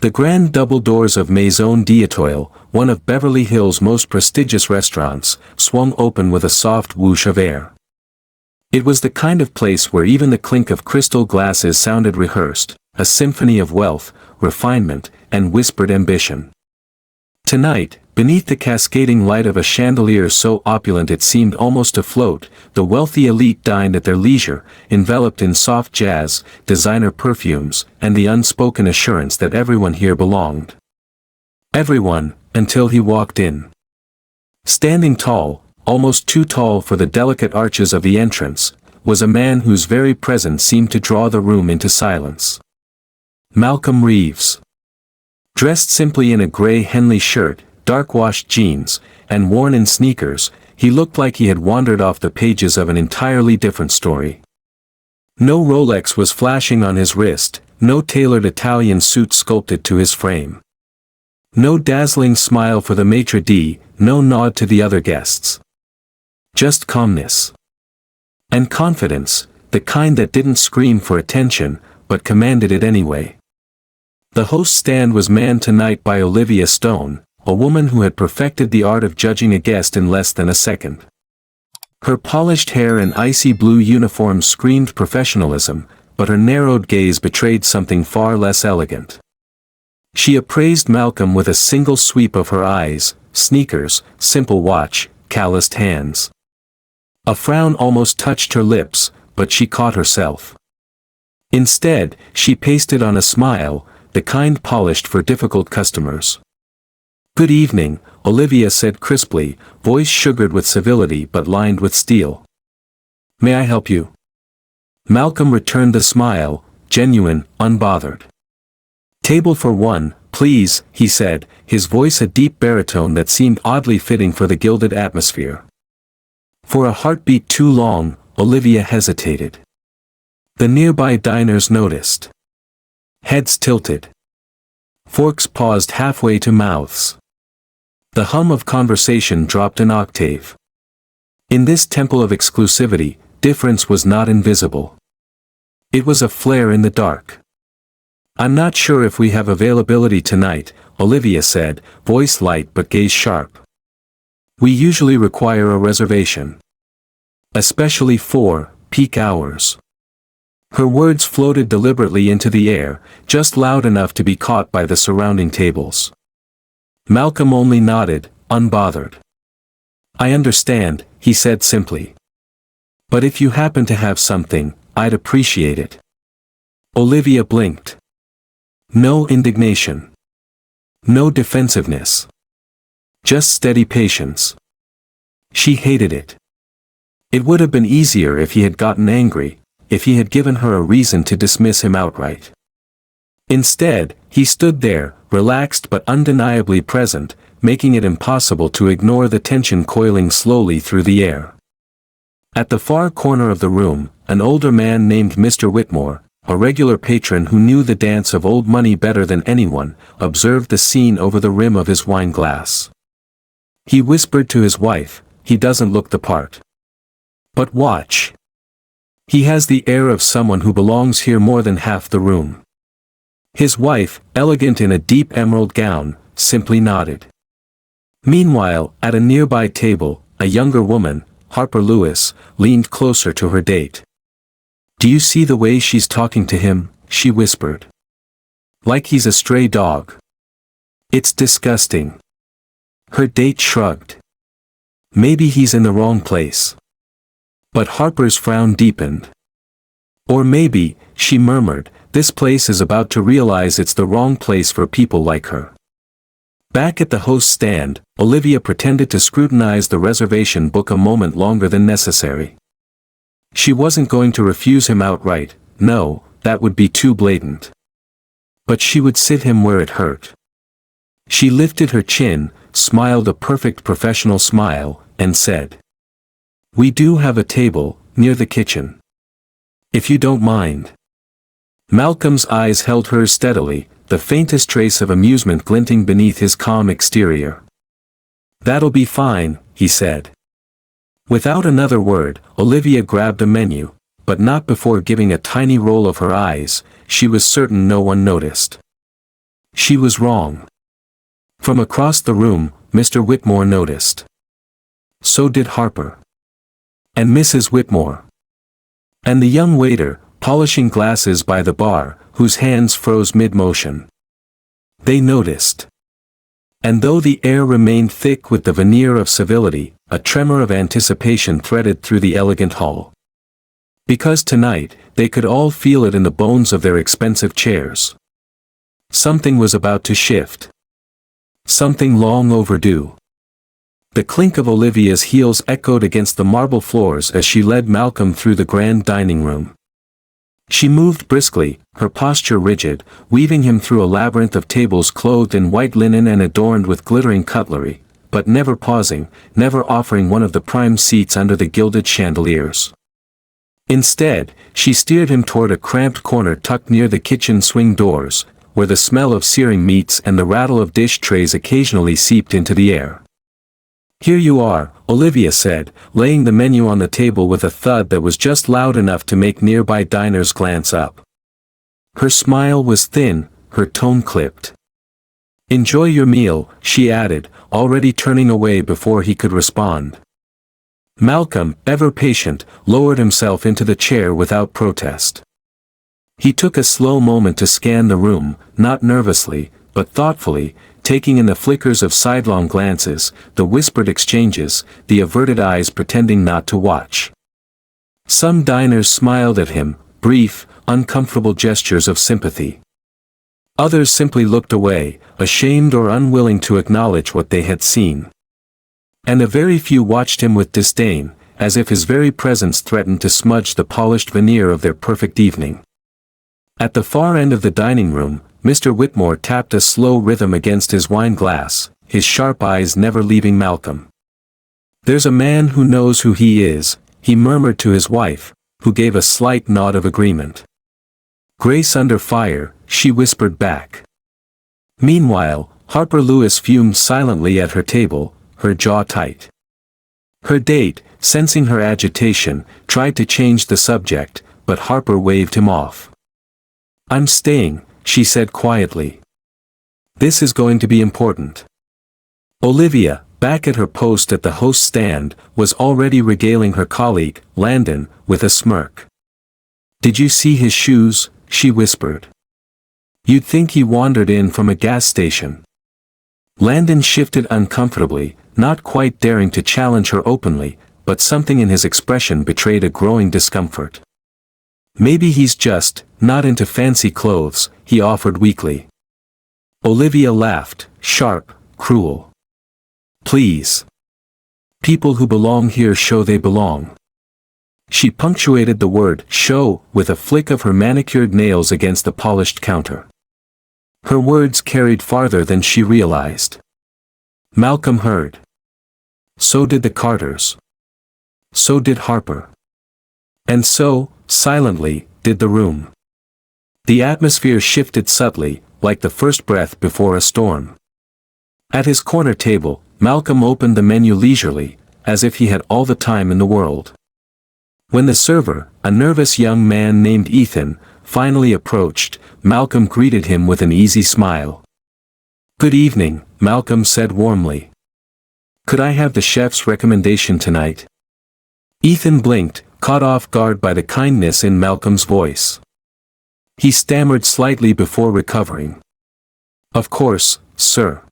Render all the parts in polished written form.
The grand double doors of Maison d'Etoile, one of Beverly Hills' most prestigious restaurants, swung open with a soft whoosh of air. It was the kind of place where even the clink of crystal glasses sounded rehearsed, a symphony of wealth, refinement, and whispered ambition. Tonight, beneath the cascading light of a chandelier so opulent it seemed almost to float, the wealthy elite dined at their leisure, enveloped in soft jazz, designer perfumes, and the unspoken assurance that everyone here belonged. Everyone, until he walked in. Standing tall, almost too tall for the delicate arches of the entrance, was a man whose very presence seemed to draw the room into silence. Malcolm Reeves. Dressed simply in a gray Henley shirt, dark-washed jeans, and worn in sneakers, he looked like he had wandered off the pages of an entirely different story. No Rolex was flashing on his wrist, no tailored Italian suit sculpted to his frame. No dazzling smile for the maitre d', no nod to the other guests. Just calmness. And confidence, the kind that didn't scream for attention, but commanded it anyway. The host's stand was manned tonight by Olivia Stone, a woman who had perfected the art of judging a guest in less than a second. Her polished hair and icy blue uniform screamed professionalism, but her narrowed gaze betrayed something far less elegant. She appraised Malcolm with a single sweep of her eyes, sneakers, simple watch, calloused hands. A frown almost touched her lips, but she caught herself. Instead, she pasted on a smile, the kind polished for difficult customers. "Good evening," Olivia said crisply, voice sugared with civility but lined with steel. "May I help you?" Malcolm returned the smile, genuine, unbothered. "Table for one, please," he said, his voice a deep baritone that seemed oddly fitting for the gilded atmosphere. For a heartbeat too long, Olivia hesitated. The nearby diners noticed. Heads tilted. Forks paused halfway to mouths. The hum of conversation dropped an octave. In this temple of exclusivity, difference was not invisible. It was a flare in the dark. "I'm not sure if we have availability tonight," Olivia said, voice light but gaze sharp. "We usually require a reservation. Especially for peak hours." Her words floated deliberately into the air, just loud enough to be caught by the surrounding tables. Malcolm only nodded, unbothered. "I understand," he said simply. "But if you happen to have something, I'd appreciate it." Olivia blinked. No indignation. No defensiveness. Just steady patience. She hated it. It would have been easier if he had gotten angry, if he had given her a reason to dismiss him outright. Instead, he stood there, relaxed but undeniably present, making it impossible to ignore the tension coiling slowly through the air. At the far corner of the room, an older man named Mr. Whitmore, a regular patron who knew the dance of old money better than anyone, observed the scene over the rim of his wine glass. He whispered to his wife, "He doesn't look the part. But watch. He has the air of someone who belongs here more than half the room." His wife, elegant in a deep emerald gown, simply nodded. Meanwhile, at a nearby table, a younger woman, Harper Lewis, leaned closer to her date. "Do you see the way she's talking to him?" she whispered. "Like he's a stray dog. It's disgusting." Her date shrugged. "Maybe he's in the wrong place." But Harper's frown deepened. "Or maybe," she murmured, "this place is about to realize it's the wrong place for people like her." Back at the host's stand, Olivia pretended to scrutinize the reservation book a moment longer than necessary. She wasn't going to refuse him outright, no, that would be too blatant. But she would sit him where it hurt. She lifted her chin, smiled a perfect professional smile, and said, "We do have a table, near the kitchen. If you don't mind." Malcolm's eyes held hers steadily, the faintest trace of amusement glinting beneath his calm exterior. "That'll be fine," he said. Without another word, Olivia grabbed a menu, but not before giving a tiny roll of her eyes. She was certain no one noticed. She was wrong. From across the room, Mr. Whitmore noticed. So did Harper. And Mrs. Whitmore. And the young waiter, polishing glasses by the bar, whose hands froze mid-motion. They noticed. And though the air remained thick with the veneer of civility, a tremor of anticipation threaded through the elegant hall. Because tonight, they could all feel it in the bones of their expensive chairs. Something was about to shift. Something long overdue. The clink of Olivia's heels echoed against the marble floors as she led Malcolm through the grand dining room. She moved briskly, her posture rigid, weaving him through a labyrinth of tables clothed in white linen and adorned with glittering cutlery, but never pausing, never offering one of the prime seats under the gilded chandeliers. Instead, she steered him toward a cramped corner tucked near the kitchen swing doors, where the smell of searing meats and the rattle of dish trays occasionally seeped into the air. "Here you are," Olivia said, laying the menu on the table with a thud that was just loud enough to make nearby diners glance up. Her smile was thin, her tone clipped. "Enjoy your meal," she added, already turning away before he could respond. Malcolm, ever patient, lowered himself into the chair without protest. He took a slow moment to scan the room, not nervously, but thoughtfully, taking in the flickers of sidelong glances, the whispered exchanges, the averted eyes pretending not to watch. Some diners smiled at him, brief, uncomfortable gestures of sympathy. Others simply looked away, ashamed or unwilling to acknowledge what they had seen. And a very few watched him with disdain, as if his very presence threatened to smudge the polished veneer of their perfect evening. At the far end of the dining room, Mr. Whitmore tapped a slow rhythm against his wine glass, his sharp eyes never leaving Malcolm. "There's a man who knows who he is," he murmured to his wife, who gave a slight nod of agreement. "Grace under fire," she whispered back. Meanwhile, Harper Lewis fumed silently at her table, her jaw tight. Her date, sensing her agitation, tried to change the subject, but Harper waved him off. "I'm staying," she said quietly. "This is going to be important." Olivia, back at her post at the host stand, was already regaling her colleague, Landon, with a smirk. "Did you see his shoes?" she whispered. "You'd think he wandered in from a gas station." Landon shifted uncomfortably, not quite daring to challenge her openly, but something in his expression betrayed a growing discomfort. "Maybe he's just not into fancy clothes," he offered weakly. Olivia laughed, sharp, cruel. "Please. People who belong here show they belong." She punctuated the word "show" with a flick of her manicured nails against the polished counter. Her words carried farther than she realized. Malcolm heard. So did the Carters. So did Harper. And so, silently, did the room. The atmosphere shifted subtly, like the first breath before a storm. At his corner table, Malcolm opened the menu leisurely, as if he had all the time in the world. When the server, a nervous young man named Ethan, finally approached, Malcolm greeted him with an easy smile. "Good evening," Malcolm said warmly. "Could I have the chef's recommendation tonight?" Ethan blinked, caught off guard by the kindness in Malcolm's voice. He stammered slightly before recovering. "Of course, sir.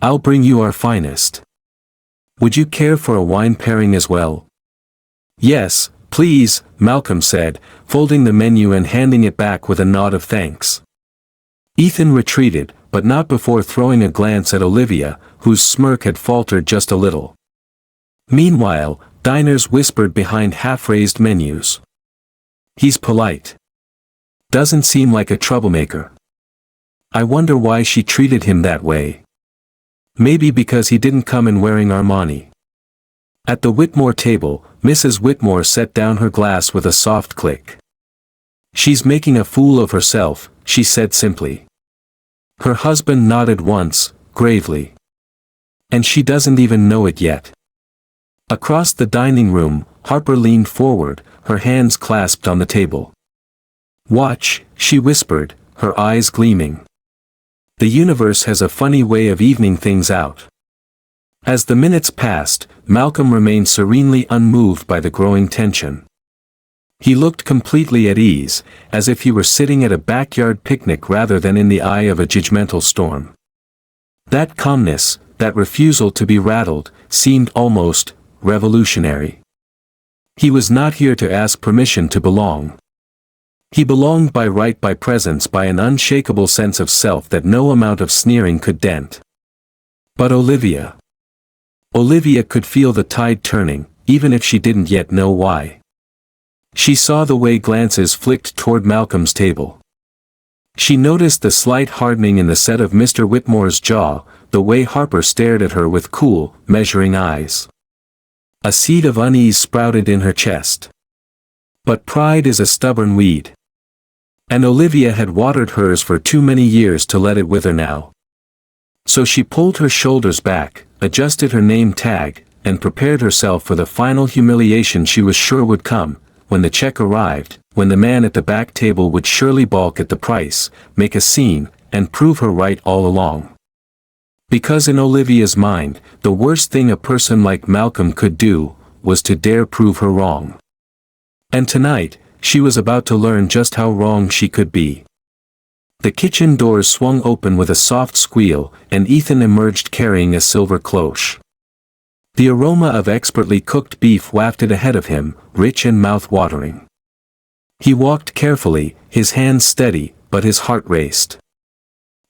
I'll bring you our finest. Would you care for a wine pairing as well?" "Yes, please," Malcolm said, folding the menu and handing it back with a nod of thanks. Ethan retreated, but not before throwing a glance at Olivia, whose smirk had faltered just a little. Meanwhile, diners whispered behind half-raised menus. "He's polite. Doesn't seem like a troublemaker. I wonder why she treated him that way. Maybe because he didn't come in wearing Armani." At the Whitmore table, Mrs. Whitmore set down her glass with a soft click. "She's making a fool of herself," she said simply. Her husband nodded once, gravely. "And she doesn't even know it yet." Across the dining room, Harper leaned forward, her hands clasped on the table. "Watch," she whispered, her eyes gleaming. The universe has a funny way of evening things out. As the minutes passed, Malcolm remained serenely unmoved by the growing tension. He looked completely at ease, as if he were sitting at a backyard picnic rather than in the eye of a judgmental storm. That calmness, that refusal to be rattled, seemed almost revolutionary. He was not here to ask permission to belong. He belonged by right, by presence, by an unshakable sense of self that no amount of sneering could dent. But Olivia could feel the tide turning, even if she didn't yet know why. She saw the way glances flicked toward Malcolm's table. She noticed the slight hardening in the set of Mr. Whitmore's jaw, the way Harper stared at her with cool, measuring eyes. A seed of unease sprouted in her chest. But pride is a stubborn weed. And Olivia had watered hers for too many years to let it wither now. So she pulled her shoulders back, adjusted her name tag, and prepared herself for the final humiliation she was sure would come. When the check arrived, when the man at the back table would surely balk at the price, make a scene, and prove her right all along. Because in Olivia's mind, the worst thing a person like Malcolm could do, was to dare prove her wrong. And tonight, she was about to learn just how wrong she could be. The kitchen doors swung open with a soft squeal, and Ethan emerged carrying a silver cloche. The aroma of expertly cooked beef wafted ahead of him, rich and mouth-watering. He walked carefully, his hands steady, but his heart raced.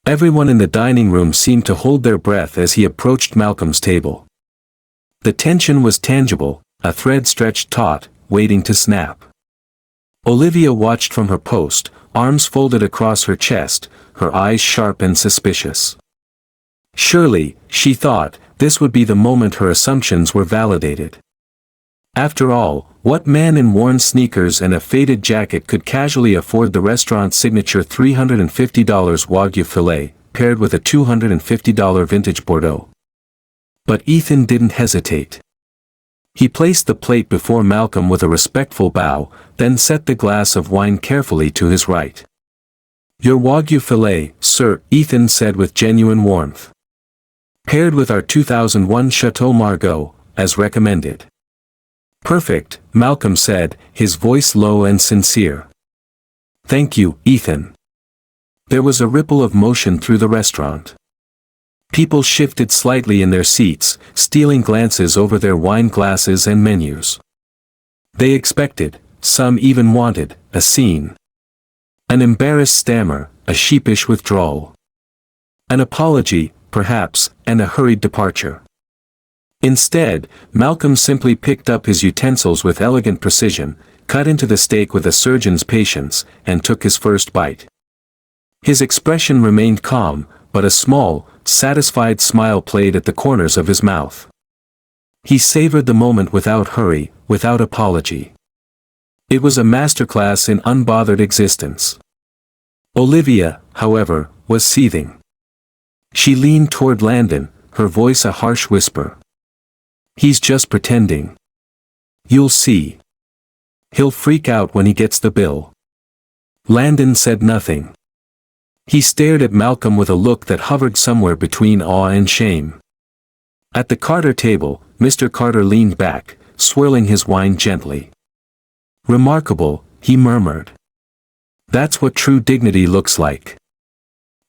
Everyone in the dining room seemed to hold their breath as he approached Malcolm's table. The tension was tangible, a thread stretched taut, waiting to snap. Olivia watched from her post, arms folded across her chest, her eyes sharp and suspicious. Surely, she thought, this would be the moment her assumptions were validated. After all, what man in worn sneakers and a faded jacket could casually afford the restaurant's signature $350 Wagyu filet, paired with a $250 vintage Bordeaux? But Ethan didn't hesitate. He placed the plate before Malcolm with a respectful bow, then set the glass of wine carefully to his right. "Your Wagyu filet, sir," Ethan said with genuine warmth. "Paired with our 2001 Chateau Margaux, as recommended." "Perfect," Malcolm said, his voice low and sincere. "Thank you, Ethan." There was a ripple of motion through the restaurant. People shifted slightly in their seats, stealing glances over their wine glasses and menus. They expected, some even wanted, a scene. An embarrassed stammer, a sheepish withdrawal. An apology, perhaps, and a hurried departure. Instead, Malcolm simply picked up his utensils with elegant precision, cut into the steak with a surgeon's patience, and took his first bite. His expression remained calm, but a small, satisfied smile played at the corners of his mouth. He savored the moment without hurry, without apology. It was a masterclass in unbothered existence. Olivia, however, was seething. She leaned toward Landon, her voice a harsh whisper. "He's just pretending. You'll see. He'll freak out when he gets the bill." Landon said nothing. He stared at Malcolm with a look that hovered somewhere between awe and shame. At the Carter table, Mr. Carter leaned back, swirling his wine gently. "Remarkable," he murmured. "That's what true dignity looks like."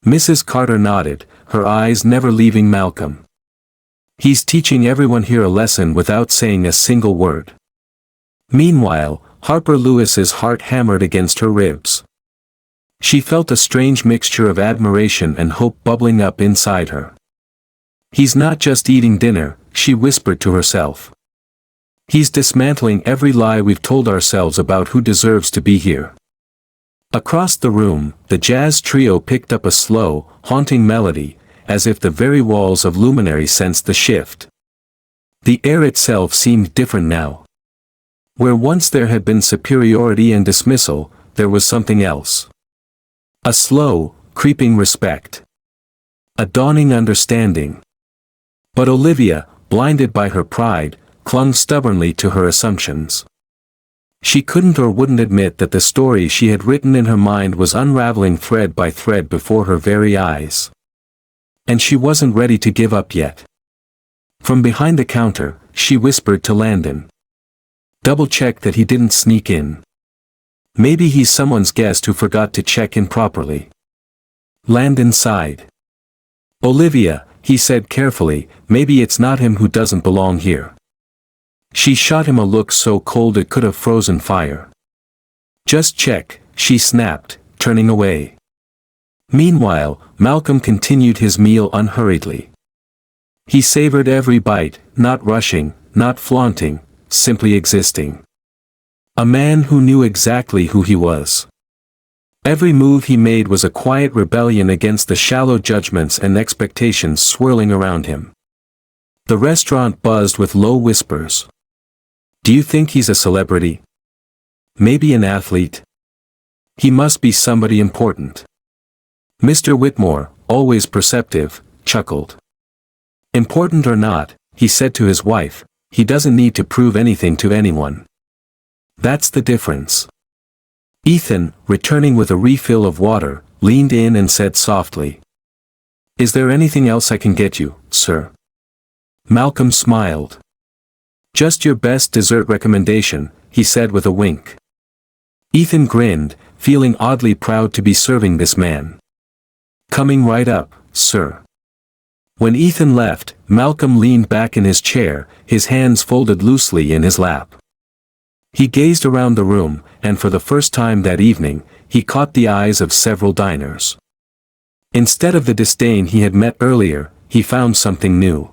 Mrs. Carter nodded, her eyes never leaving Malcolm. "He's teaching everyone here a lesson without saying a single word." Meanwhile, Harper Lewis's heart hammered against her ribs. She felt a strange mixture of admiration and hope bubbling up inside her. "He's not just eating dinner," she whispered to herself. "He's dismantling every lie we've told ourselves about who deserves to be here." Across the room, the jazz trio picked up a slow, haunting melody, as if the very walls of Luminary sensed the shift. The air itself seemed different now. Where once there had been superiority and dismissal, there was something else. A slow, creeping respect. A dawning understanding. But Olivia, blinded by her pride, clung stubbornly to her assumptions. She couldn't or wouldn't admit that the story she had written in her mind was unraveling thread by thread before her very eyes. And she wasn't ready to give up yet. From behind the counter, she whispered to Landon. Double-check that he didn't sneak in. Maybe he's someone's guest who forgot to check in properly. Landon sighed. Olivia, he said carefully, maybe it's not him who doesn't belong here. She shot him a look so cold it could have frozen fire. Just check, she snapped, turning away. Meanwhile, Malcolm continued his meal unhurriedly. He savored every bite, not rushing, not flaunting, simply existing. A man who knew exactly who he was. Every move he made was a quiet rebellion against the shallow judgments and expectations swirling around him. The restaurant buzzed with low whispers. Do you think he's a celebrity? Maybe an athlete? He must be somebody important. Mr. Whitmore, always perceptive, chuckled. Important or not, he said to his wife, he doesn't need to prove anything to anyone. That's the difference. Ethan, returning with a refill of water, leaned in and said softly. Is there anything else I can get you, sir? Malcolm smiled. Just your best dessert recommendation, he said with a wink. Ethan grinned, feeling oddly proud to be serving this man. Coming right up, sir. When Ethan left, Malcolm leaned back in his chair, his hands folded loosely in his lap. He gazed around the room, and for the first time that evening, he caught the eyes of several diners. Instead of the disdain he had met earlier, he found something new.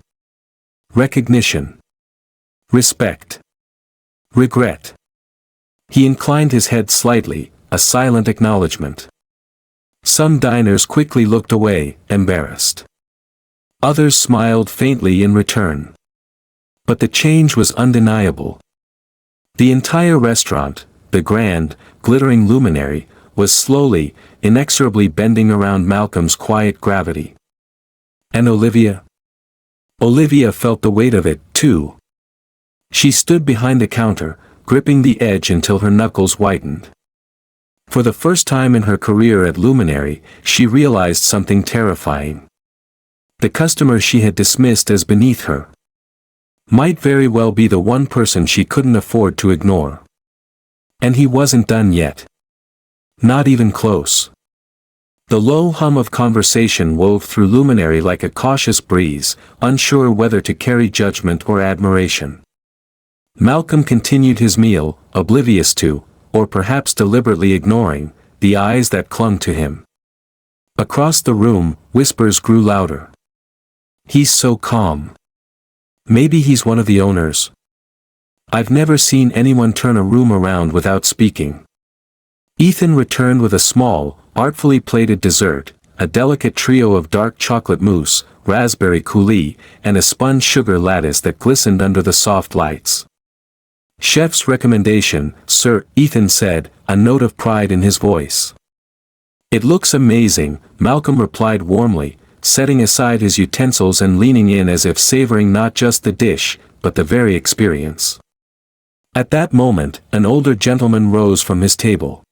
Recognition. Respect. Regret. He inclined his head slightly, a silent acknowledgement. Some diners quickly looked away, embarrassed. Others smiled faintly in return. But the change was undeniable. The entire restaurant, the grand, glittering luminary, was slowly, inexorably bending around Malcolm's quiet gravity. And Olivia? Olivia felt the weight of it, too. She stood behind the counter, gripping the edge until her knuckles whitened. For the first time in her career at Luminary, she realized something terrifying. The customer she had dismissed as beneath her might very well be the one person she couldn't afford to ignore. And he wasn't done yet. Not even close. The low hum of conversation wove through Luminary like a cautious breeze, unsure whether to carry judgment or admiration. Malcolm continued his meal, oblivious to, or perhaps deliberately ignoring, the eyes that clung to him. Across the room, whispers grew louder. He's so calm. Maybe he's one of the owners. I've never seen anyone turn a room around without speaking. Ethan returned with a small, artfully plated dessert, a delicate trio of dark chocolate mousse, raspberry coulis, and a sponge sugar lattice that glistened under the soft lights. Chef's recommendation, sir, Ethan said, a note of pride in his voice. It looks amazing, Malcolm replied warmly, setting aside his utensils and leaning in as if savoring not just the dish, but the very experience. At that moment, an older gentleman rose from his table.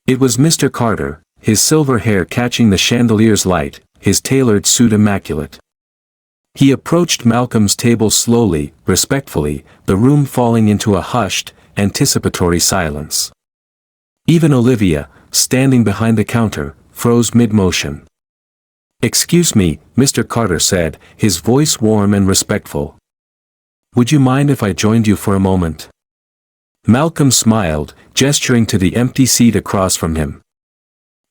It was Mr. Carter, his silver hair catching the chandelier's light, his tailored suit immaculate. He approached Malcolm's table slowly, respectfully, the room falling into a hushed, anticipatory silence. Even Olivia, standing behind the counter, froze mid-motion. Excuse me, Mr. Carter said, his voice warm and respectful. Would you mind if I joined you for a moment? Malcolm smiled, gesturing to the empty seat across from him.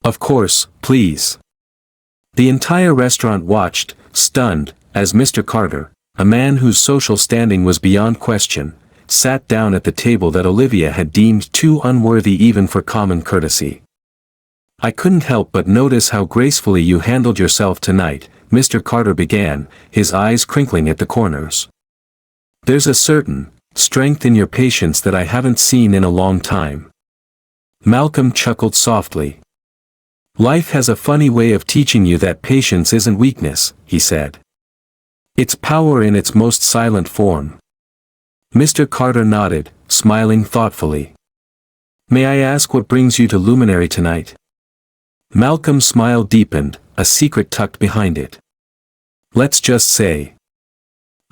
Of course, please. The entire restaurant watched, stunned, as Mr. Carter, a man whose social standing was beyond question, sat down at the table that Olivia had deemed too unworthy even for common courtesy. I couldn't help but notice how gracefully you handled yourself tonight, Mr. Carter began, his eyes crinkling at the corners. There's a certain strength in your patience that I haven't seen in a long time. Malcolm chuckled softly. Life has a funny way of teaching you that patience isn't weakness, he said. It's power in its most silent form. Mr. Carter nodded, smiling thoughtfully. May I ask what brings you to Luminary tonight? Malcolm's smile deepened, a secret tucked behind it. Let's just say,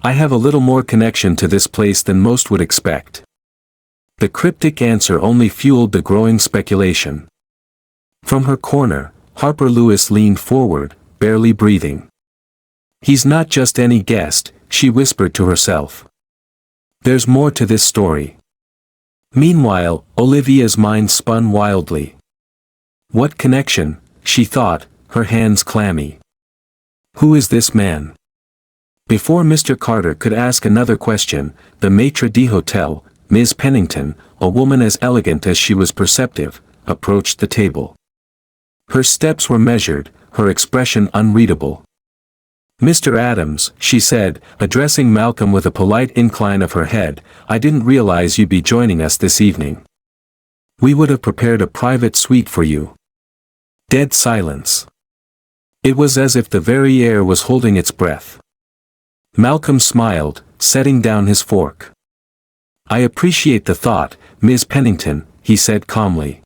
I have a little more connection to this place than most would expect. The cryptic answer only fueled the growing speculation. From her corner, Harper Lewis leaned forward, barely breathing. He's not just any guest, she whispered to herself. There's more to this story. Meanwhile, Olivia's mind spun wildly. What connection, she thought, her hands clammy. Who is this man? Before Mr. Carter could ask another question, the maitre d'hotel, Ms. Pennington, a woman as elegant as she was perceptive, approached the table. Her steps were measured, her expression unreadable. Mr. Adams, she said, addressing Malcolm with a polite incline of her head, I didn't realize you'd be joining us this evening. We would have prepared a private suite for you. Dead silence. It was as if the very air was holding its breath. Malcolm smiled, setting down his fork. I appreciate the thought, Ms. Pennington, he said calmly.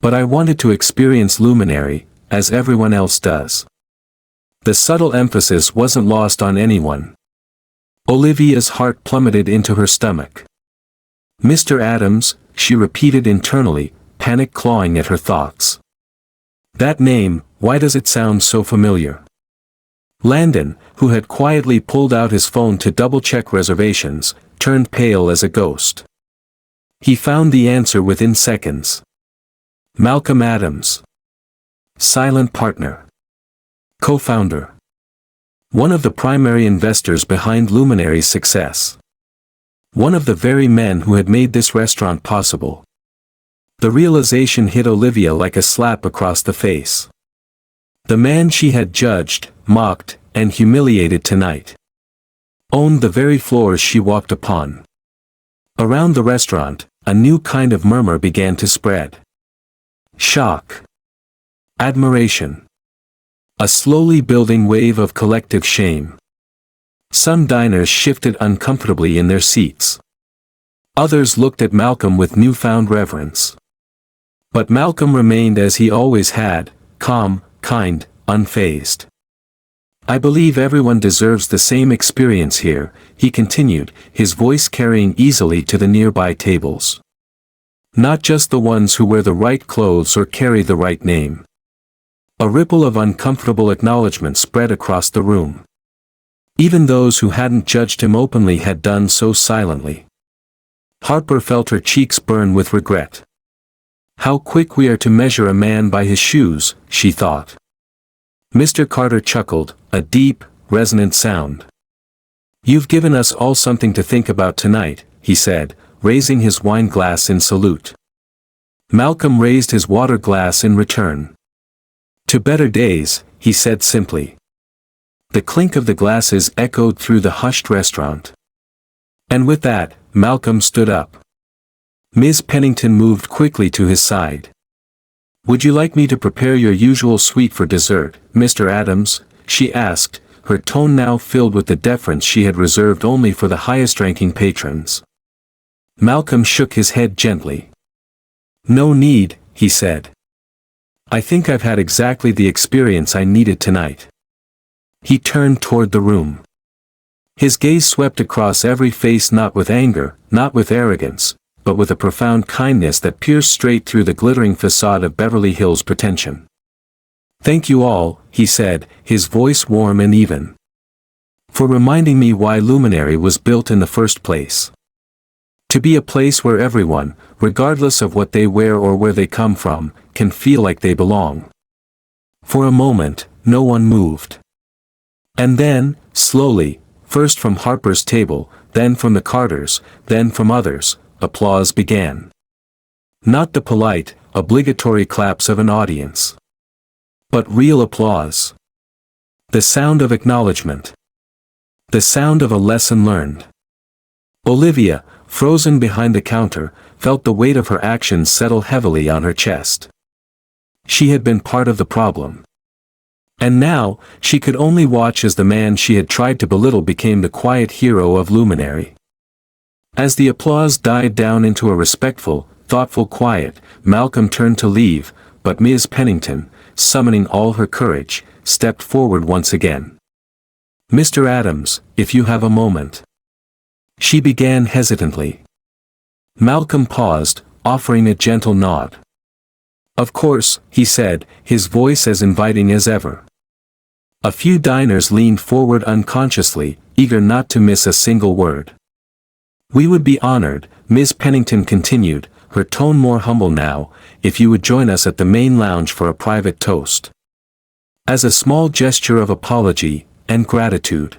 But I wanted to experience Luminary, as everyone else does. The subtle emphasis wasn't lost on anyone. Olivia's heart plummeted into her stomach. Mr. Adams, she repeated internally, panic clawing at her thoughts. That name, why does it sound so familiar? Landon, who had quietly pulled out his phone to double-check reservations, turned pale as a ghost. He found the answer within seconds. Malcolm Adams. Silent partner. Co-founder. One of the primary investors behind Luminary's success. One of the very men who had made this restaurant possible. The realization hit Olivia like a slap across the face. The man she had judged, mocked, and humiliated tonight owned the very floors she walked upon. Around the restaurant, a new kind of murmur began to spread. Shock. Admiration. A slowly building wave of collective shame. Some diners shifted uncomfortably in their seats. Others looked at Malcolm with newfound reverence. But Malcolm remained as he always had, calm, kind, unfazed. I believe everyone deserves the same experience here, he continued, his voice carrying easily to the nearby tables. Not just the ones who wear the right clothes or carry the right name. A ripple of uncomfortable acknowledgement spread across the room. Even those who hadn't judged him openly had done so silently. Harper felt her cheeks burn with regret. How quick we are to measure a man by his shoes, she thought. Mr. Carter chuckled, a deep, resonant sound. You've given us all something to think about tonight, he said, raising his wine glass in salute. Malcolm raised his water glass in return. To better days, he said simply. The clink of the glasses echoed through the hushed restaurant. And with that, Malcolm stood up. Ms. Pennington moved quickly to his side. Would you like me to prepare your usual suite for dessert, Mr. Adams? She asked, her tone now filled with the deference she had reserved only for the highest-ranking patrons. Malcolm shook his head gently. No need, he said. I think I've had exactly the experience I needed tonight. He turned toward the room. His gaze swept across every face, not with anger, not with arrogance, but with a profound kindness that pierced straight through the glittering facade of Beverly Hills pretension. Thank you all, he said, his voice warm and even. For reminding me why Luminary was built in the first place. To be a place where everyone, regardless of what they wear or where they come from, can feel like they belong. For a moment, no one moved. And then, slowly, first from Harper's table, then from the Carters, then from others, applause began. Not the polite, obligatory claps of an audience. But real applause. The sound of acknowledgement. The sound of a lesson learned. Olivia, frozen behind the counter, felt the weight of her actions settle heavily on her chest. She had been part of the problem. And now, she could only watch as the man she had tried to belittle became the quiet hero of Luminary. As the applause died down into a respectful, thoughtful quiet, Malcolm turned to leave, but Ms. Pennington, summoning all her courage, stepped forward once again. Mr. Adams, if you have a moment. She began hesitantly. Malcolm paused, offering a gentle nod. Of course, he said, his voice as inviting as ever. A few diners leaned forward unconsciously, eager not to miss a single word. We would be honored, Miss Pennington continued, her tone more humble now, if you would join us at the main lounge for a private toast. As a small gesture of apology and gratitude.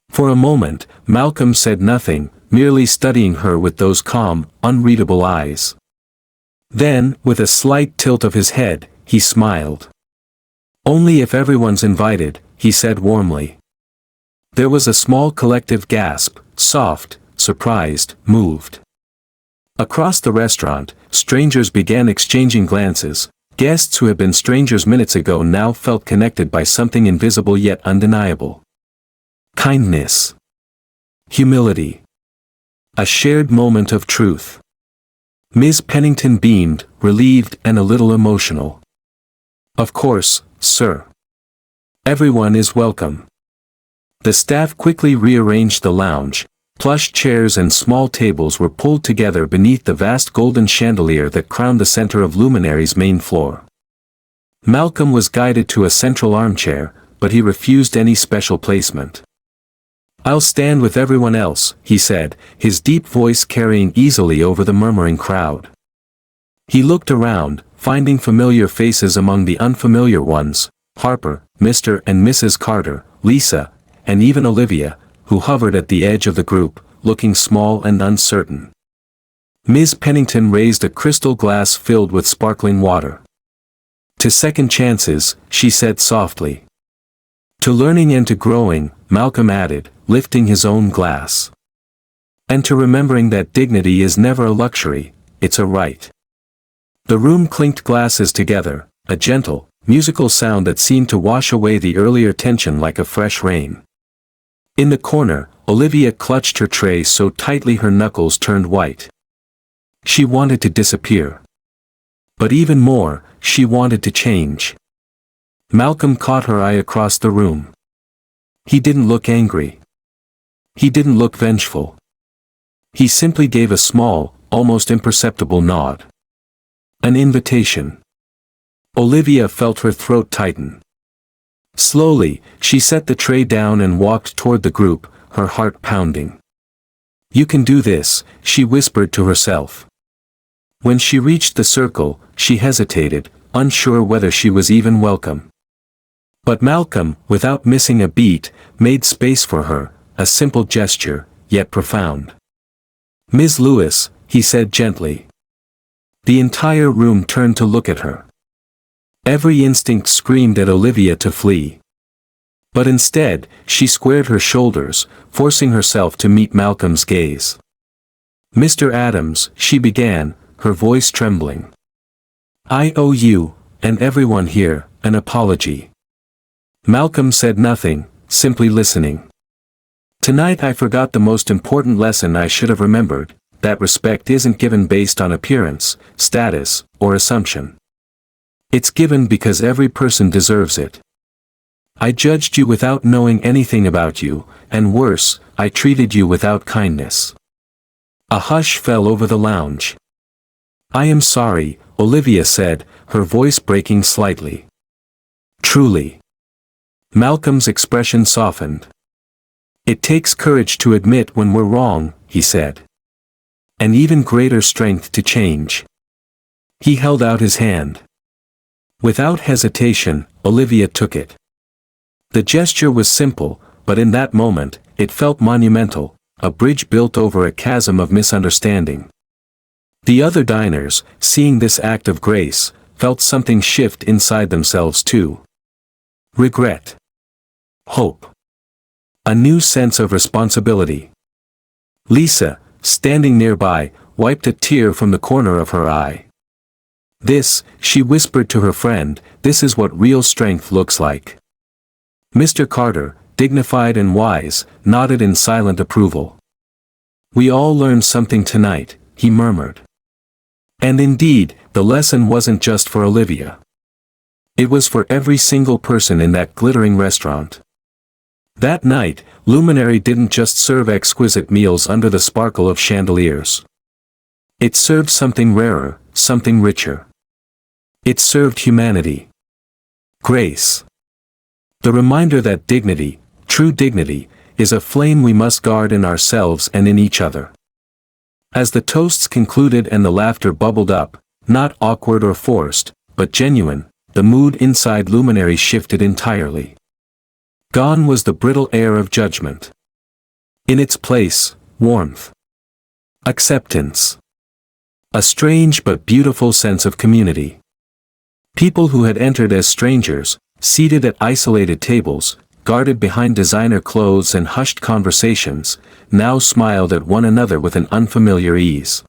For a moment, Malcolm said nothing, merely studying her with those calm, unreadable eyes. Then, with a slight tilt of his head, he smiled. Only if everyone's invited, he said warmly. There was a small collective gasp, soft, surprised, moved. Across the restaurant, strangers began exchanging glances. Guests who had been strangers minutes ago now felt connected by something invisible yet undeniable. Kindness. Humility. A shared moment of truth. Miss Pennington beamed, relieved and a little emotional. Of course, sir. Everyone is welcome. The staff quickly rearranged the lounge. Plush chairs and small tables were pulled together beneath the vast golden chandelier that crowned the center of Luminary's main floor. Malcolm was guided to a central armchair, but he refused any special placement. I'll stand with everyone else, he said, his deep voice carrying easily over the murmuring crowd. He looked around, finding familiar faces among the unfamiliar ones, Harper, Mr. and Mrs. Carter, Lisa, and even Olivia, who hovered at the edge of the group, looking small and uncertain. Miss Pennington raised a crystal glass filled with sparkling water. To second chances, she said softly. To learning and to growing, Malcolm added, lifting his own glass. And to remembering that dignity is never a luxury, it's a right. The room clinked glasses together, a gentle, musical sound that seemed to wash away the earlier tension like a fresh rain. In the corner, Olivia clutched her tray so tightly her knuckles turned white. She wanted to disappear. But even more, she wanted to change. Malcolm caught her eye across the room. He didn't look angry. He didn't look vengeful. He simply gave a small, almost imperceptible nod. An invitation. Olivia felt her throat tighten. Slowly, she set the tray down and walked toward the group, her heart pounding. You can do this, she whispered to herself. When she reached the circle, she hesitated, unsure whether she was even welcome. But Malcolm, without missing a beat, made space for her, a simple gesture, yet profound. Ms. Lewis, he said gently. The entire room turned to look at her. Every instinct screamed at Olivia to flee. But instead, she squared her shoulders, forcing herself to meet Malcolm's gaze. Mr. Adams, she began, her voice trembling. I owe you, and everyone here, an apology. Malcolm said nothing, simply listening. Tonight I forgot the most important lesson I should have remembered, that respect isn't given based on appearance, status, or assumption. It's given because every person deserves it. I judged you without knowing anything about you, and worse, I treated you without kindness. A hush fell over the lounge. I am sorry, Olivia said, her voice breaking slightly. Truly. Malcolm's expression softened. It takes courage to admit when we're wrong, he said. And even greater strength to change. He held out his hand. Without hesitation, Olivia took it. The gesture was simple, but in that moment, it felt monumental, a bridge built over a chasm of misunderstanding. The other diners, seeing this act of grace, felt something shift inside themselves too. Regret. Hope. A new sense of responsibility. Lisa, standing nearby, wiped a tear from the corner of her eye. This, she whispered to her friend, this is what real strength looks like. Mr. Carter, dignified and wise, nodded in silent approval. We all learned something tonight, he murmured. And indeed, the lesson wasn't just for Olivia. It was for every single person in that glittering restaurant. That night, Luminary didn't just serve exquisite meals under the sparkle of chandeliers. It served something rarer, something richer. It served humanity. Grace. The reminder that dignity, true dignity, is a flame we must guard in ourselves and in each other. As the toasts concluded and the laughter bubbled up, not awkward or forced, but genuine, the mood inside Luminary shifted entirely. Gone was the brittle air of judgment. In its place, warmth. Acceptance. A strange but beautiful sense of community. People who had entered as strangers, seated at isolated tables, guarded behind designer clothes and hushed conversations, now smiled at one another with an unfamiliar ease.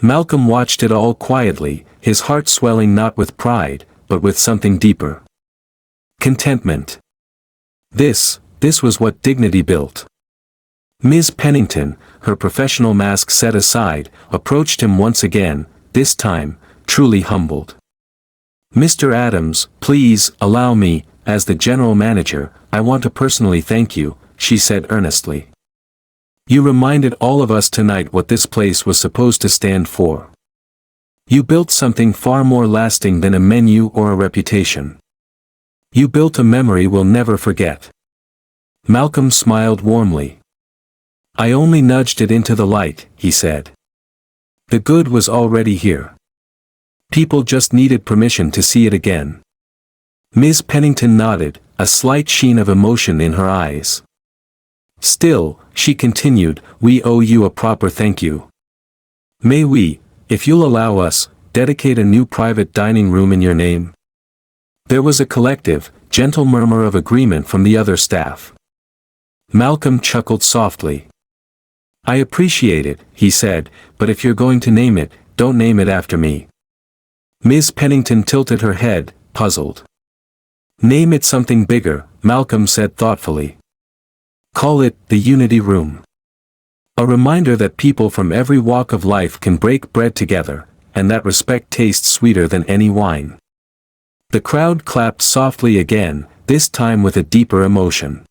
Malcolm watched it all quietly, his heart swelling not with pride, but with something deeper. Contentment. This was what dignity built. Ms. Pennington, her professional mask set aside, approached him once again, this time, truly humbled. "Mr. Adams, please, allow me, as the general manager, I want to personally thank you," she said earnestly. "You reminded all of us tonight what this place was supposed to stand for. You built something far more lasting than a menu or a reputation. You built a memory we'll never forget." Malcolm smiled warmly. "I only nudged it into the light," he said. "The good was already here. People just needed permission to see it again." Ms. Pennington nodded, a slight sheen of emotion in her eyes. "Still," she continued, "we owe you a proper thank you. May we, if you'll allow us, dedicate a new private dining room in your name?" There was a collective, gentle murmur of agreement from the other staff. Malcolm chuckled softly. "I appreciate it," he said, "but if you're going to name it, don't name it after me." Ms. Pennington tilted her head, puzzled. "Name it something bigger," Malcolm said thoughtfully. "Call it the Unity Room. A reminder that people from every walk of life can break bread together, and that respect tastes sweeter than any wine." The crowd clapped softly again, this time with a deeper emotion.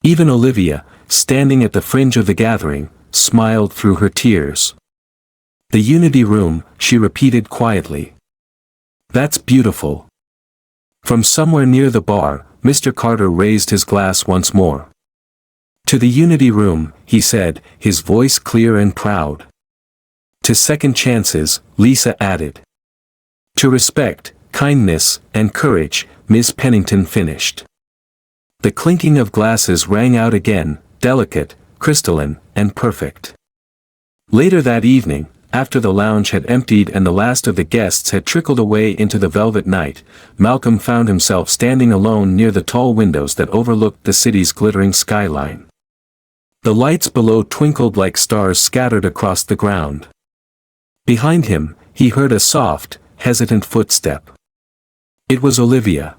Even Olivia, standing at the fringe of the gathering, smiled through her tears. "The Unity Room," she repeated quietly. "That's beautiful." From somewhere near the bar, Mr. Carter raised his glass once more. "To the Unity Room," he said, his voice clear and proud. "To second chances," Lisa added. "To respect, kindness, and courage," Miss Pennington finished. The clinking of glasses rang out again, delicate, crystalline, and perfect. Later that evening, after the lounge had emptied and the last of the guests had trickled away into the velvet night, Malcolm found himself standing alone near the tall windows that overlooked the city's glittering skyline. The lights below twinkled like stars scattered across the ground. Behind him, he heard a soft, hesitant footstep. It was Olivia.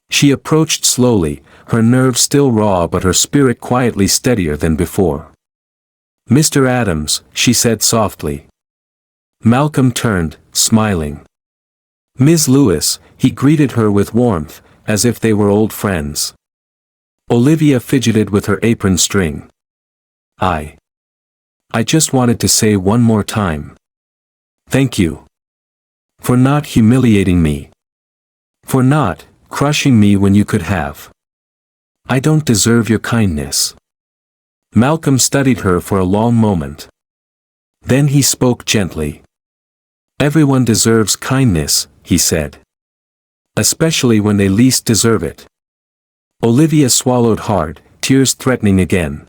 She approached slowly, her nerves still raw but her spirit quietly steadier than before. "Mr. Adams," she said softly. Malcolm turned, smiling. "Ms. Lewis," he greeted her with warmth, as if they were old friends. Olivia fidgeted with her apron string. I just wanted to say one more time. Thank you. For not humiliating me. For not crushing me when you could have. I don't deserve your kindness." Malcolm studied her for a long moment. Then he spoke gently. "Everyone deserves kindness," he said. "Especially when they least deserve it." Olivia swallowed hard, tears threatening again.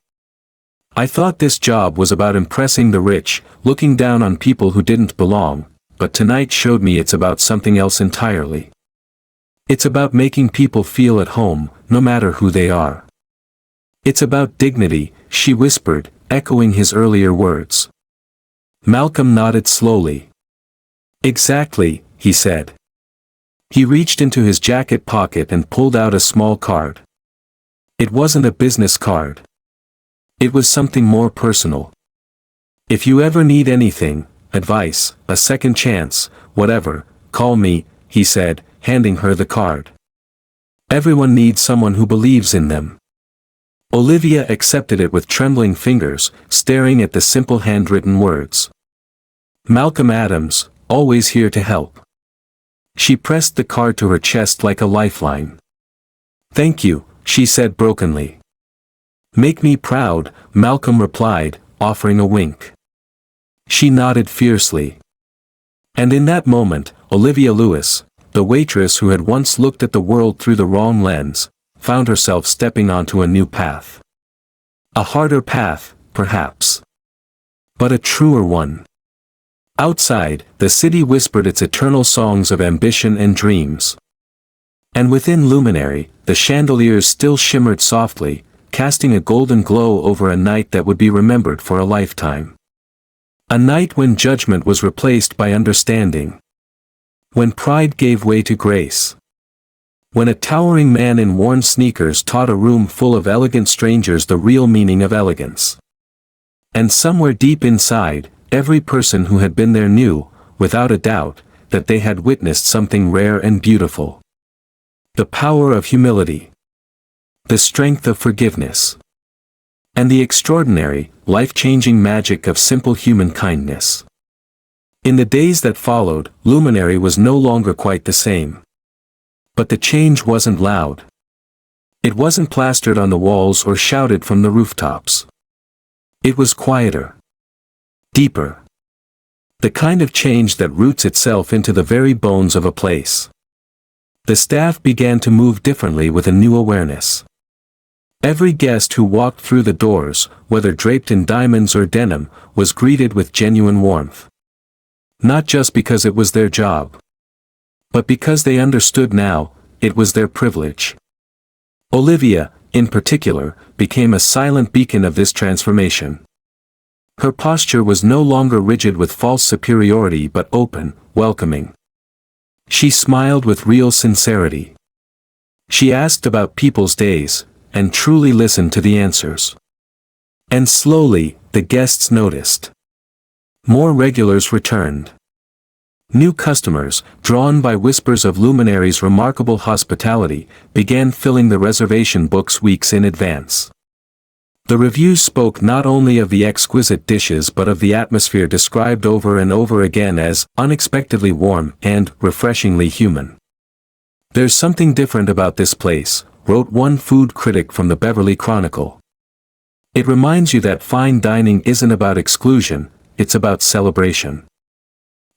"I thought this job was about impressing the rich, looking down on people who didn't belong, but tonight showed me it's about something else entirely. It's about making people feel at home, no matter who they are. It's about dignity," she whispered, echoing his earlier words. Malcolm nodded slowly. "Exactly," he said. He reached into his jacket pocket and pulled out a small card. It wasn't a business card. It was something more personal. "If you ever need anything, advice, a second chance, whatever, call me," he said, handing her the card. "Everyone needs someone who believes in them." Olivia accepted it with trembling fingers, staring at the simple handwritten words. Malcolm Adams, always here to help. She pressed the card to her chest like a lifeline. Thank you, she said brokenly. Make me proud, Malcolm replied, offering a wink. She nodded fiercely. And in that moment, Olivia Lewis, the waitress who had once looked at the world through the wrong lens, found herself stepping onto a new path. A harder path, perhaps. But a truer one. Outside, the city whispered its eternal songs of ambition and dreams. And within Luminary, the chandeliers still shimmered softly, casting a golden glow over a night that would be remembered for a lifetime. A night when judgment was replaced by understanding. When pride gave way to grace. When a towering man in worn sneakers taught a room full of elegant strangers the real meaning of elegance. And somewhere deep inside, every person who had been there knew, without a doubt, that they had witnessed something rare and beautiful. The power of humility. The strength of forgiveness. And the extraordinary, life-changing magic of simple human kindness. In the days that followed, Luminary was no longer quite the same. But the change wasn't loud. It wasn't plastered on the walls or shouted from the rooftops. It was quieter. Deeper. The kind of change that roots itself into the very bones of a place. The staff began to move differently with a new awareness. Every guest who walked through the doors, whether draped in diamonds or denim, was greeted with genuine warmth. Not just because it was their job. But because they understood now, it was their privilege. Olivia, in particular, became a silent beacon of this transformation. Her posture was no longer rigid with false superiority but open, welcoming. She smiled with real sincerity. She asked about people's days, and truly listened to the answers. And slowly, the guests noticed. More regulars returned. New customers, drawn by whispers of Luminary's remarkable hospitality, began filling the reservation books weeks in advance. The reviews spoke not only of the exquisite dishes but of the atmosphere described over and over again as unexpectedly warm and refreshingly human. There's something different about this place, wrote one food critic from the Beverly Chronicle. It reminds you that fine dining isn't about exclusion, it's about celebration.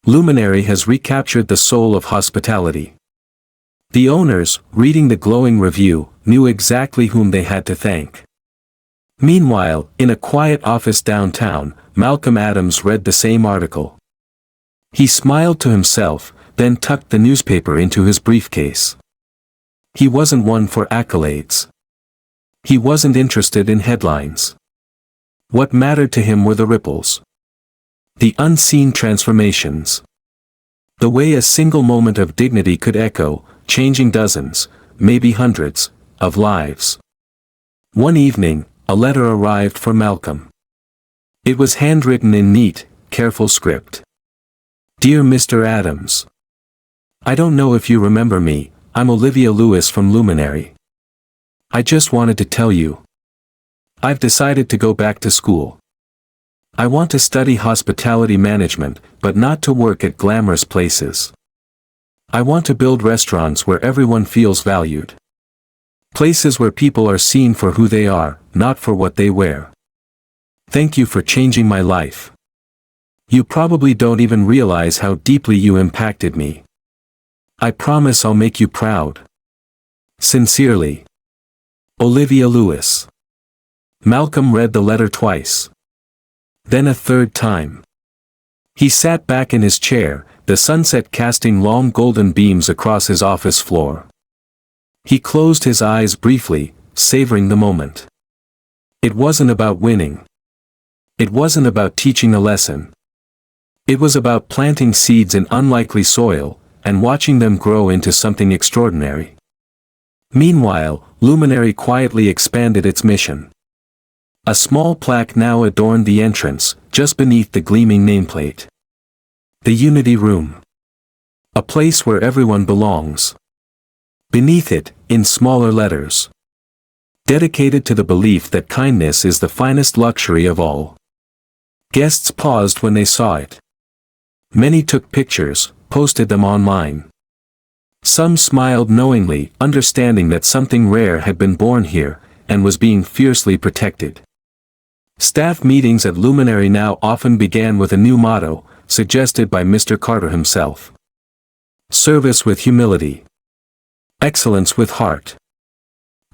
Luminary has recaptured the soul of hospitality. The owners, reading the glowing review, knew exactly whom they had to thank. Meanwhile, in a quiet office downtown, Malcolm Adams read the same article. He smiled to himself, then tucked the newspaper into his briefcase. He wasn't one for accolades. He wasn't interested in headlines. What mattered to him were the ripples. The unseen transformations. The way a single moment of dignity could echo, changing dozens, maybe hundreds, of lives. One evening, a letter arrived for Malcolm. It was handwritten in neat, careful script. Dear Mr. Adams. I don't know if you remember me, I'm Olivia Lewis from Luminary. I just wanted to tell you. I've decided to go back to school. I want to study hospitality management, but not to work at glamorous places. I want to build restaurants where everyone feels valued. Places where people are seen for who they are, not for what they wear. Thank you for changing my life. You probably don't even realize how deeply you impacted me. I promise I'll make you proud. Sincerely. Olivia Lewis. Malcolm read the letter twice. Then a third time. He sat back in his chair, the sunset casting long golden beams across his office floor. He closed his eyes briefly, savoring the moment. It wasn't about winning. It wasn't about teaching a lesson. It was about planting seeds in unlikely soil, and watching them grow into something extraordinary. Meanwhile, Luminary quietly expanded its mission. A small plaque now adorned the entrance, just beneath the gleaming nameplate. The Unity Room. A place where everyone belongs. Beneath it, in smaller letters. dedicated to the belief that kindness is the finest luxury of all. Guests paused when they saw it. Many took pictures, posted them online. Some smiled knowingly, understanding that something rare had been born here, and was being fiercely protected. Staff meetings at Luminary now often began with a new motto, suggested by Mr. Carter himself. Service with humility. Excellence with heart.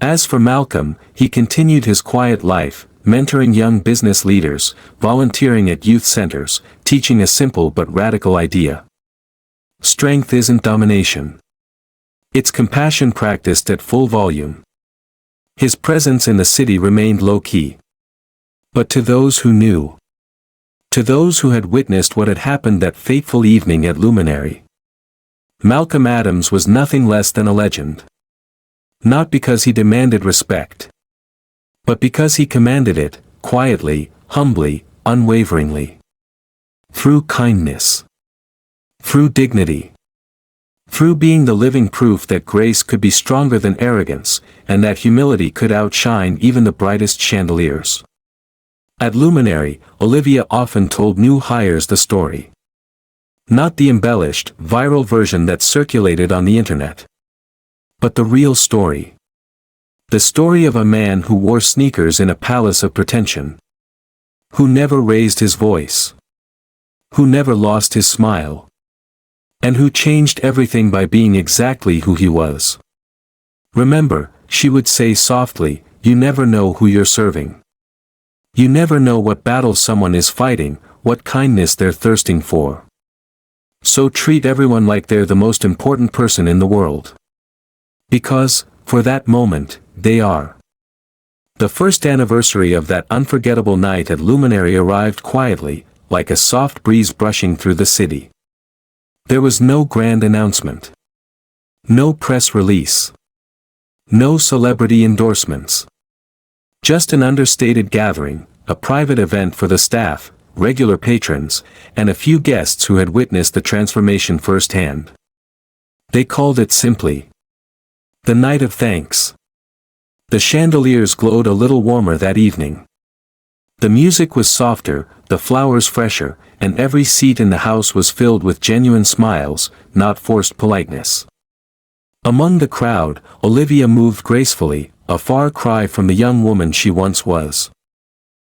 As for Malcolm, he continued his quiet life, mentoring young business leaders, volunteering at youth centers, teaching a simple but radical idea. Strength isn't domination. It's compassion practiced at full volume. His presence in the city remained low-key. But to those who knew, to those who had witnessed what had happened that fateful evening at Luminary, Malcolm Adams was nothing less than a legend. Not because he demanded respect, but because he commanded it, quietly, humbly, unwaveringly. Through kindness. Through dignity. Through being the living proof that grace could be stronger than arrogance, and that humility could outshine even the brightest chandeliers. At Luminary, Olivia often told new hires the story. Not the embellished, viral version that circulated on the internet, but the real story. The story of a man who wore sneakers in a palace of pretension. Who never raised his voice. Who never lost his smile. And who changed everything by being exactly who he was. Remember, she would say softly, you never know who you're serving. You never know what battle someone is fighting, what kindness they're thirsting for. So treat everyone like they're the most important person in the world. Because, for that moment, they are. The first anniversary of that unforgettable night at Luminary arrived quietly, like a soft breeze brushing through the city. There was no grand announcement. No press release. No celebrity endorsements. Just an understated gathering, a private event for the staff, regular patrons, and a few guests who had witnessed the transformation firsthand. They called it simply the Night of Thanks. The chandeliers glowed a little warmer that evening. The music was softer, the flowers fresher, and every seat in the house was filled with genuine smiles, not forced politeness. Among the crowd, Olivia moved gracefully, a far cry from the young woman she once was.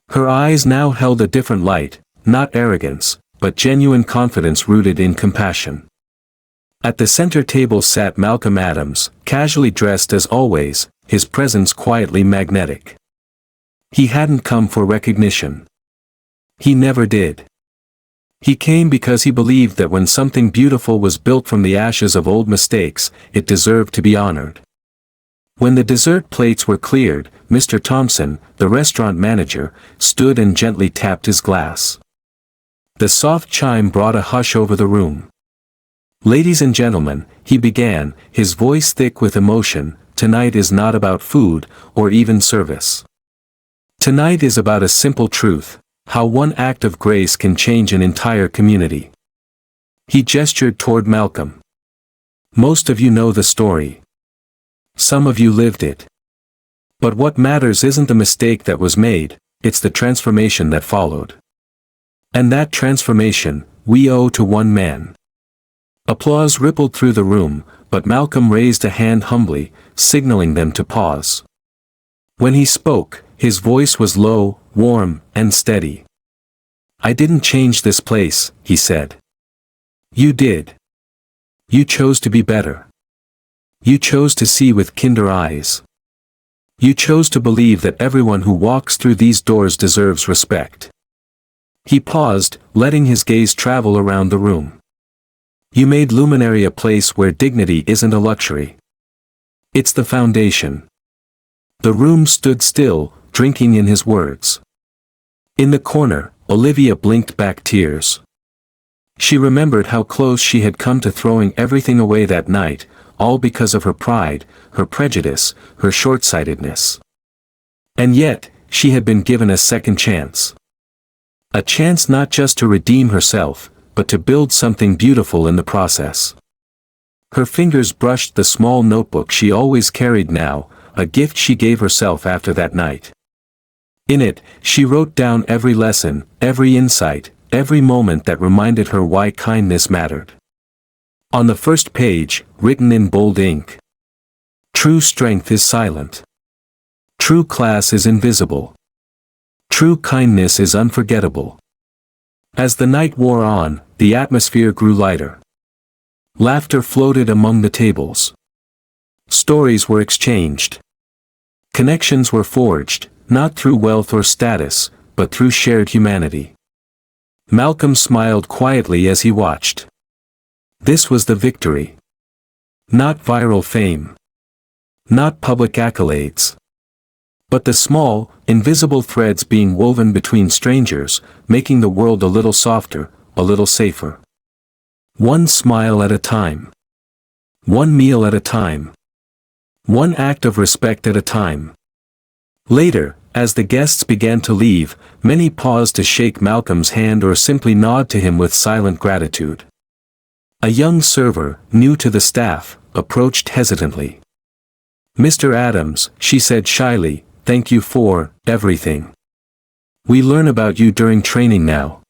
Her eyes now held a different light, not arrogance, but genuine confidence rooted in compassion. At the center table sat Malcolm Adams, casually dressed as always, his presence quietly magnetic. He hadn't come for recognition. He never did. He came because he believed that when something beautiful was built from the ashes of old mistakes, it deserved to be honored. When the dessert plates were cleared, Mr. Thompson, the restaurant manager, stood and gently tapped his glass. The soft chime brought a hush over the room. Ladies and gentlemen, he began, his voice thick with emotion, tonight is not about food, or even service. Tonight is about a simple truth, how one act of grace can change an entire community. He gestured toward Malcolm. Most of you know the story. Some of you lived it. But what matters isn't the mistake that was made, it's the transformation that followed. And that transformation, we owe to one man. Applause rippled through the room, but Malcolm raised a hand humbly, signaling them to pause. When he spoke, his voice was low, warm, and steady. I didn't change this place, he said. You did. You chose to be better. You chose to see with kinder eyes. You chose to believe that everyone who walks through these doors deserves respect. He paused, letting his gaze travel around the room. You made Luminary a place where dignity isn't a luxury. It's the foundation. The room stood still, drinking in his words. In the corner, Olivia blinked back tears. She remembered how close she had come to throwing everything away that night, all because of her pride, her prejudice, her short-sightedness. And yet, she had been given a second chance. A chance not just to redeem herself, but to build something beautiful in the process. Her fingers brushed the small notebook she always carried now, a gift she gave herself after that night. In it, she wrote down every lesson, every insight, every moment that reminded her why kindness mattered. On the first page, written in bold ink: "True strength is silent. True class is invisible. True kindness is unforgettable." As the night wore on, the atmosphere grew lighter. Laughter floated among the tables. Stories were exchanged. Connections were forged, not through wealth or status, but through shared humanity. Malcolm smiled quietly as he watched. This was the victory. Not viral fame. Not public accolades. But the small, invisible threads being woven between strangers, making the world a little softer, a little safer. One smile at a time. One meal at a time. One act of respect at a time. Later, as the guests began to leave, many paused to shake Malcolm's hand or simply nod to him with silent gratitude. A young server, new to the staff, approached hesitantly. "Mr. Adams," she said shyly, "thank you for everything. We learn about you during training now.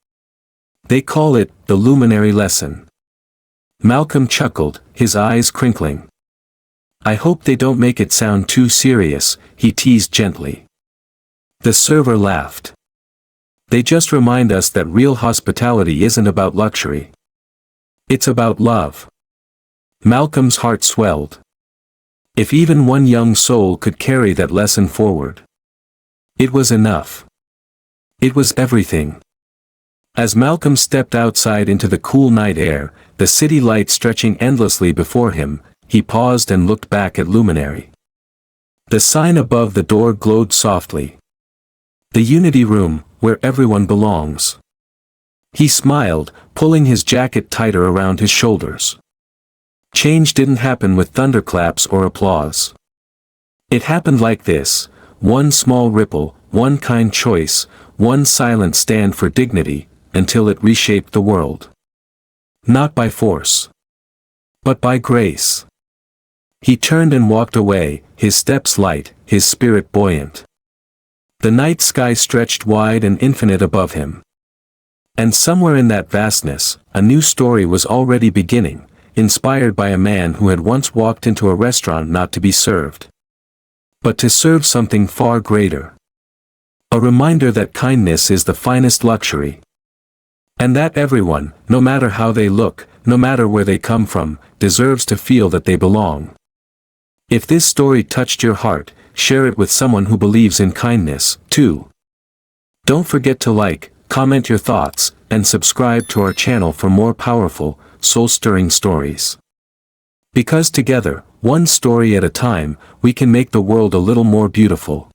They call it the luminary lesson." Malcolm chuckled, his eyes crinkling. "I hope they don't make it sound too serious," he teased gently. The server laughed. "They just remind us that real hospitality isn't about luxury. It's about love." Malcolm's heart swelled. If even one young soul could carry that lesson forward, it was enough. It was everything. As Malcolm stepped outside into the cool night air, the city light stretching endlessly before him, he paused and looked back at Luminary. The sign above the door glowed softly. "The Unity Room, where everyone belongs." He smiled, pulling his jacket tighter around his shoulders. Change didn't happen with thunderclaps or applause. It happened like this: one small ripple, one kind choice, one silent stand for dignity, until it reshaped the world. Not by force, but by grace. He turned and walked away, his steps light, his spirit buoyant. The night sky stretched wide and infinite above him. And somewhere in that vastness, a new story was already beginning, inspired by a man who had once walked into a restaurant not to be served, but to serve something far greater. A reminder that kindness is the finest luxury. And that everyone, no matter how they look, no matter where they come from, deserves to feel that they belong. If this story touched your heart, share it with someone who believes in kindness, too. Don't forget to like, comment your thoughts, and subscribe to our channel for more powerful, soul-stirring stories. Because together, one story at a time, we can make the world a little more beautiful.